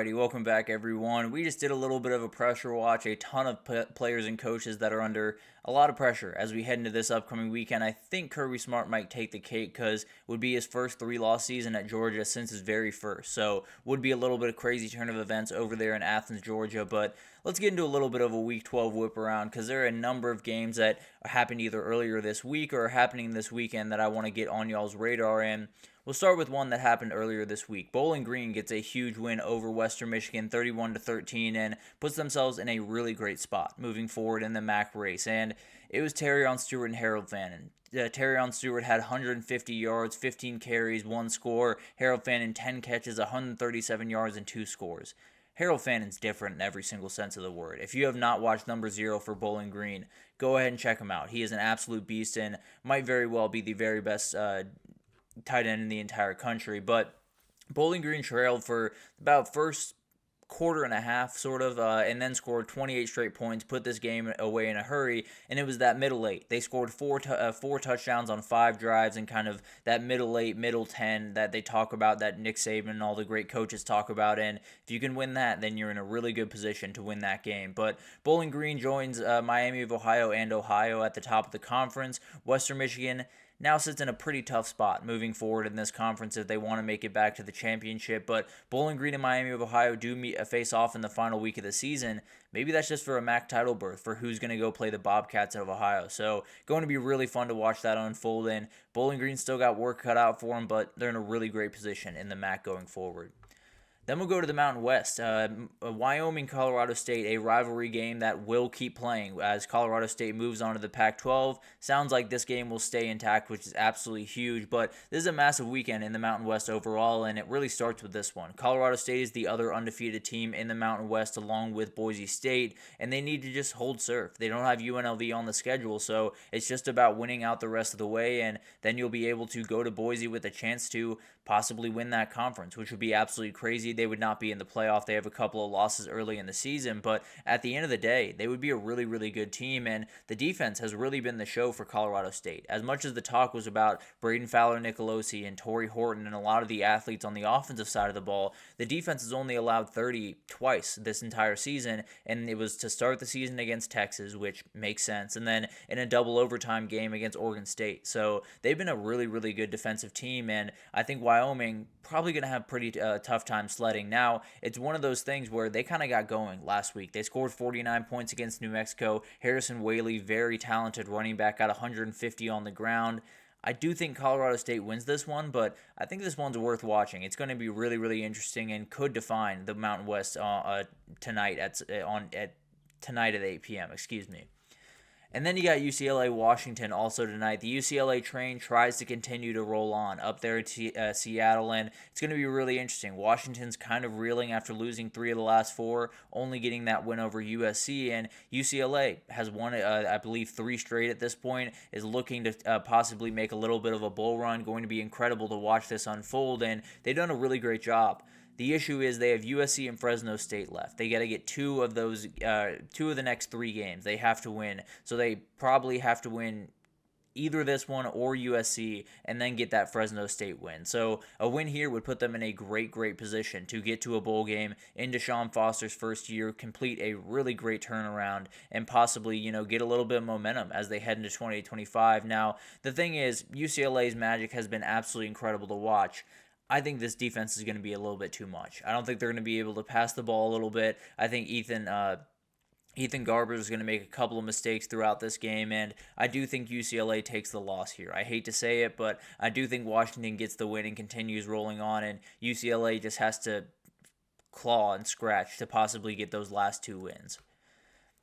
Alrighty, welcome back everyone. We just did a little bit of a pressure watch, a ton of players and coaches that are under a lot of pressure as we head into this upcoming weekend. I think Kirby Smart might take the cake because it would be his first 3-loss season at Georgia since his very first. So would be a little bit of crazy turn of events over there in Athens, Georgia. But let's get into a little bit of a Week 12 whip around because there are a number of games that happened either earlier this week or are happening this weekend that I want to get on y'all's radar. And we'll start with one that happened earlier this week. Bowling Green gets a huge win over Western Michigan, 31-13, and puts themselves in a really great spot moving forward in the MAC race. And it was Terrion Stewart and Harold Fannin. Terrion Stewart had 150 yards, 15 carries, 1 score. Harold Fannin 10 catches, 137 yards, and 2 scores. Harold Fannin's different in every single sense of the word. If you have not watched Number 0 for Bowling Green, go ahead and check him out. He is an absolute beast and might very well be the very best tight end in the entire country. But Bowling Green trailed for about first quarter and a half, sort of, and then scored 28 straight points, put this game away in a hurry, and it was that middle eight. They scored four touchdowns on 5 drives, and kind of that middle eight, middle 10 that they talk about, that Nick Saban and all the great coaches talk about, and if you can win that, then you're in a really good position to win that game. But Bowling Green joins Miami of Ohio and Ohio at the top of the conference. Western Michigan now sits in a pretty tough spot moving forward in this conference if they want to make it back to the championship. But Bowling Green and Miami of Ohio do face off in the final week of the season. Maybe that's just for a MAC title berth for who's going to go play the Bobcats of Ohio. So going to be really fun to watch that unfold. And Bowling Green still got work cut out for them, but they're in a really great position in the MAC going forward. Then we'll go to the Mountain West. Wyoming-Colorado State, a rivalry game that will keep playing as Colorado State moves on to the Pac-12. Sounds like this game will stay intact, which is absolutely huge. But this is a massive weekend in the Mountain West overall, and it really starts with this one. Colorado State is the other undefeated team in the Mountain West along with Boise State, and they need to just hold serve. They don't have UNLV on the schedule, so it's just about winning out the rest of the way, and then you'll be able to go to Boise with a chance to possibly win that conference, which would be absolutely crazy. They would not be in the playoff. They have a couple of losses early in the season, but at the end of the day, they would be a really, really good team, and the defense has really been the show for Colorado State. As much as the talk was about Braden Fowler-Nicolosi and Torrey Horton and a lot of the athletes on the offensive side of the ball, the defense has only allowed 30 twice this entire season, and it was to start the season against Texas, which makes sense, and then in a double overtime game against Oregon State. So they've been a really, really good defensive team, and I think Wyoming probably going to have pretty tough time sledding. Now, it's one of those things where they kind of got going last week. They scored 49 points against New Mexico. Harrison Whaley, very talented running back, got 150 on the ground. I do think Colorado State wins this one, but I think this one's worth watching. It's going to be really, really interesting and could define the Mountain West tonight at 8 p.m. Excuse me. And then you got UCLA-Washington also tonight. The UCLA train tries to continue to roll on up there at Seattle, and it's going to be really interesting. Washington's kind of reeling after losing 3 of the last 4, only getting that win over USC, and UCLA has won, I believe, 3 straight at this point, is looking to possibly make a little bit of a bull run. Going to be incredible to watch this unfold, and they've done a really great job. The issue is they have USC and Fresno State left. They got to get 2 of the next 3 games. They have to win. So they probably have to win either this one or USC and then get that Fresno State win. So a win here would put them in a great, great position to get to a bowl game in Deshaun Foster's first year, complete a really great turnaround, and possibly, get a little bit of momentum as they head into 2025. Now, the thing is, UCLA's magic has been absolutely incredible to watch. I think this defense is going to be a little bit too much. I don't think they're going to be able to pass the ball a little bit. I think Ethan Garbers is going to make a couple of mistakes throughout this game, and I do think UCLA takes the loss here. I hate to say it, but I do think Washington gets the win and continues rolling on, and UCLA just has to claw and scratch to possibly get those last 2 wins.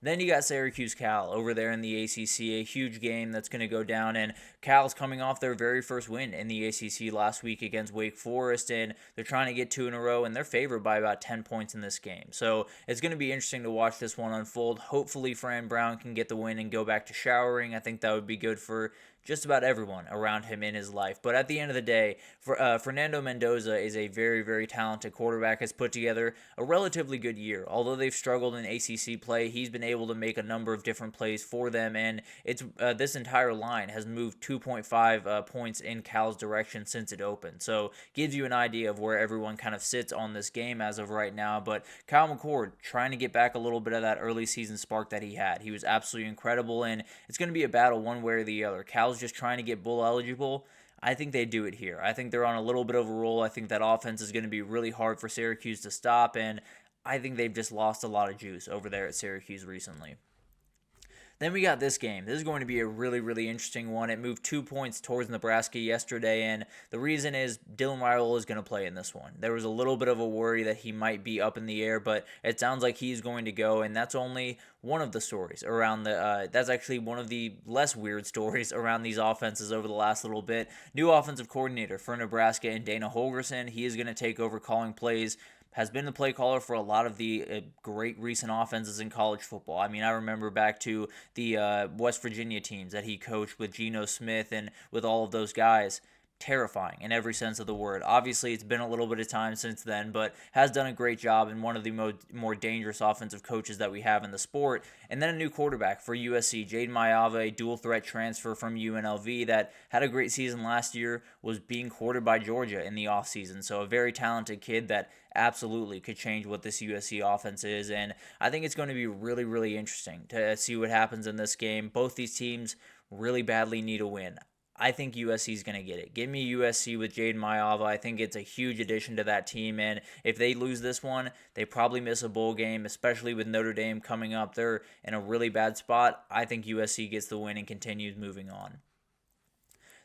Then you got Syracuse-Cal over there in the ACC, a huge game that's going to go down, and Cal's coming off their very first win in the ACC last week against Wake Forest, and they're trying to get 2 in a row, and they're favored by about 10 points in this game. So it's going to be interesting to watch this one unfold. Hopefully Fran Brown can get the win and go back to showering. I think that would be good for just about everyone around him in his life. But at the end of the day, Fernando Mendoza is a very, very talented quarterback, has put together a relatively good year. Although they've struggled in ACC play, he's been able to make a number of different plays for them, and it's this entire line has moved 2.5 points in Cal's direction since it opened. So gives you an idea of where everyone kind of sits on this game as of right now. But Kyle McCord trying to get back a little bit of that early season spark that he had. He was absolutely incredible, and it's going to be a battle one way or the other. Cal's just trying to get bowl eligible. I think they do it here. I think they're on a little bit of a roll. I think that offense is going to be really hard for Syracuse to stop, and I think they've just lost a lot of juice over there at Syracuse recently. Then we got this game. This is going to be a really, really interesting one. It moved 2 points towards Nebraska yesterday, and the reason is Dylan Raiola is going to play in this one. There was a little bit of a worry that he might be up in the air, but it sounds like he's going to go, and that's only one of the stories around that's actually one of the less weird stories around these offenses over the last little bit. New offensive coordinator for Nebraska and Dana Holgorsen. He is going to take over calling plays. Has been the play caller for a lot of the great recent offenses in college football. I mean, I remember back to the West Virginia teams that he coached with Geno Smith and with all of those guys. Terrifying in every sense of the word. Obviously, it's been a little bit of time since then, but has done a great job and one of the more dangerous offensive coaches that we have in the sport. And then a new quarterback for USC, Jaden Mayave, dual threat transfer from UNLV that had a great season last year, was being courted by Georgia in the offseason. So a very talented kid that absolutely could change what this USC offense is. And I think it's going to be really, really interesting to see what happens in this game. Both these teams really badly need a win. I think USC is going to get it. Give me USC with Jaden Mayava. I think it's a huge addition to that team, and if they lose this one, they probably miss a bowl game, especially with Notre Dame coming up. They're in a really bad spot. I think USC gets the win and continues moving on.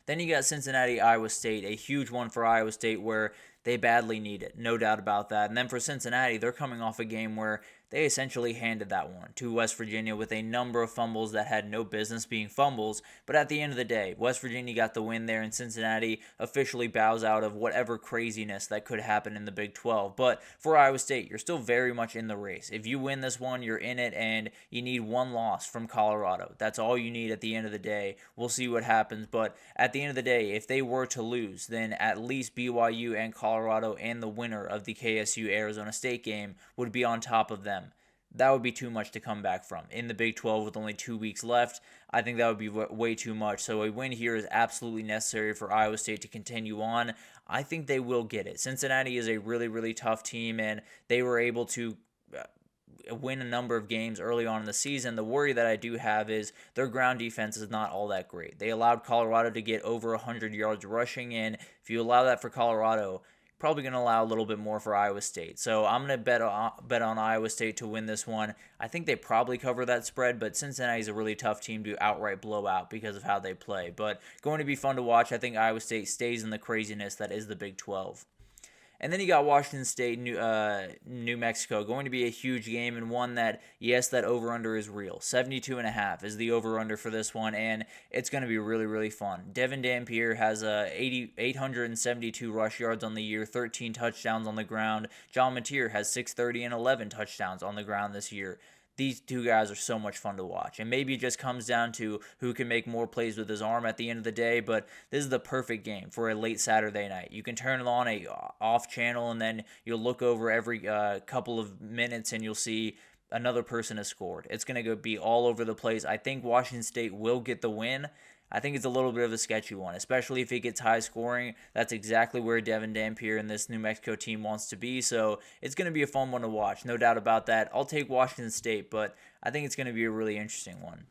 Then you got Cincinnati, Iowa State, a huge one for Iowa State where they badly need it, no doubt about that. And then for Cincinnati, they're coming off a game where they essentially handed that one to West Virginia with a number of fumbles that had no business being fumbles. But at the end of the day, West Virginia got the win there, and Cincinnati officially bows out of whatever craziness that could happen in the Big 12. But for Iowa State, you're still very much in the race. If you win this one, you're in it, and you need one loss from Colorado. That's all you need at the end of the day. We'll see what happens. But at the end of the day, if they were to lose, then at least BYU and Colorado and the winner of the KSU-Arizona State game would be on top of them. That would be too much to come back from. In the Big 12 with only 2 weeks left, I think that would be way too much. So a win here is absolutely necessary for Iowa State to continue on. I think they will get it. Cincinnati is a really, really tough team, and they were able to win a number of games early on in the season. The worry that I do have is their ground defense is not all that great. They allowed Colorado to get over 100 yards rushing, and if you allow that for Colorado, probably going to allow a little bit more for Iowa State. So I'm going to bet on Iowa State to win this one. I think they probably cover that spread, but Cincinnati is a really tough team to outright blow out because of how they play. But going to be fun to watch. I think Iowa State stays in the craziness that is the Big 12. And then you got Washington State, New Mexico. Going to be a huge game, and one that, yes, that over-under is real. 72.5 is the over-under for this one, and it's going to be really, really fun. Devin Dampier has 872 rush yards on the year, 13 touchdowns on the ground. John Mateer has 630 and 11 touchdowns on the ground this year. These two guys are so much fun to watch. And maybe it just comes down to who can make more plays with his arm at the end of the day, but this is the perfect game for a late Saturday night. You can turn it on a off channel, and then you'll look over every couple of minutes and you'll see another person has scored. It's going to be all over the place. I think Washington State will get the win. I think it's a little bit of a sketchy one, especially if it gets high scoring. That's exactly where Devin Dampier and this New Mexico team wants to be, so it's going to be a fun one to watch, no doubt about that. I'll take Washington State, but I think it's going to be a really interesting one.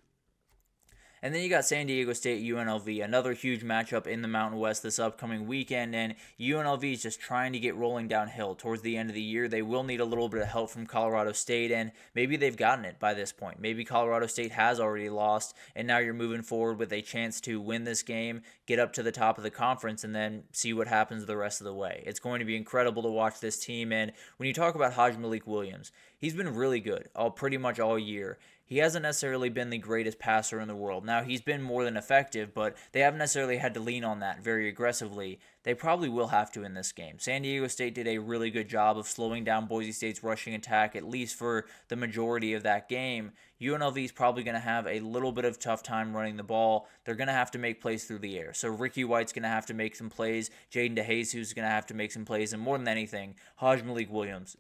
And then you got San Diego State, UNLV, another huge matchup in the Mountain West this upcoming weekend, and UNLV is just trying to get rolling downhill towards the end of the year. They will need a little bit of help from Colorado State, and maybe they've gotten it by this point. Maybe Colorado State has already lost, and now you're moving forward with a chance to win this game, get up to the top of the conference, and then see what happens the rest of the way. It's going to be incredible to watch this team, and when you talk about Hajj Malik Williams, he's been really good pretty much all year. he hasn't necessarily been the greatest passer in the world. Now, he's been more than effective, but they haven't necessarily had to lean on that very aggressively. They probably will have to in this game. San Diego State did a really good job of slowing down Boise State's rushing attack, at least for the majority of that game. UNLV is probably going to have a little bit of tough time running the ball. They're going to have to make plays through the air. So Ricky White's going to have to make some plays. Jaden DeJesus is going to have to make some plays. And more than anything, Haj Malik Williams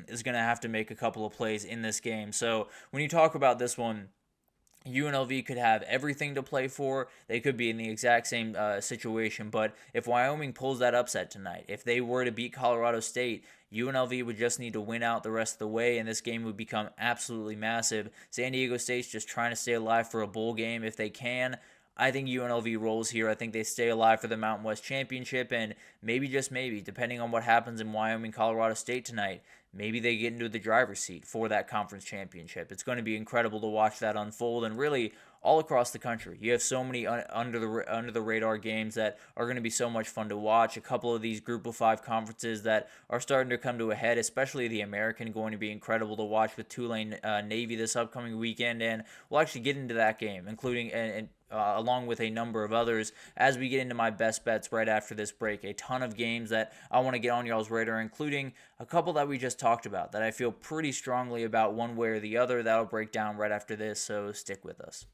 is going to have to make a couple of plays in this game. So when you talk about this one, UNLV could have everything to play for. They could be in the exact same situation. But if Wyoming pulls that upset tonight, if they were to beat Colorado State, UNLV would just need to win out the rest of the way, and this game would become absolutely massive. San Diego State's just trying to stay alive for a bowl game if they can. I think UNLV rolls here. I think they stay alive for the Mountain West Championship, and maybe, just maybe, depending on what happens in Wyoming, Colorado State tonight, maybe they get into the driver's seat for that conference championship. It's going to be incredible to watch that unfold, and really all across the country. You have so many under the radar games that are going to be so much fun to watch. A couple of these Group of 5 conferences that are starting to come to a head, especially the American, going to be incredible to watch with Tulane Navy this upcoming weekend, and we'll actually get into that game, including along with a number of others as we get into my best bets right after this break. A ton of games that I want to get on y'all's radar, including a couple that we just talked about that I feel pretty strongly about one way or the other. That'll break down right after this, so stick with us.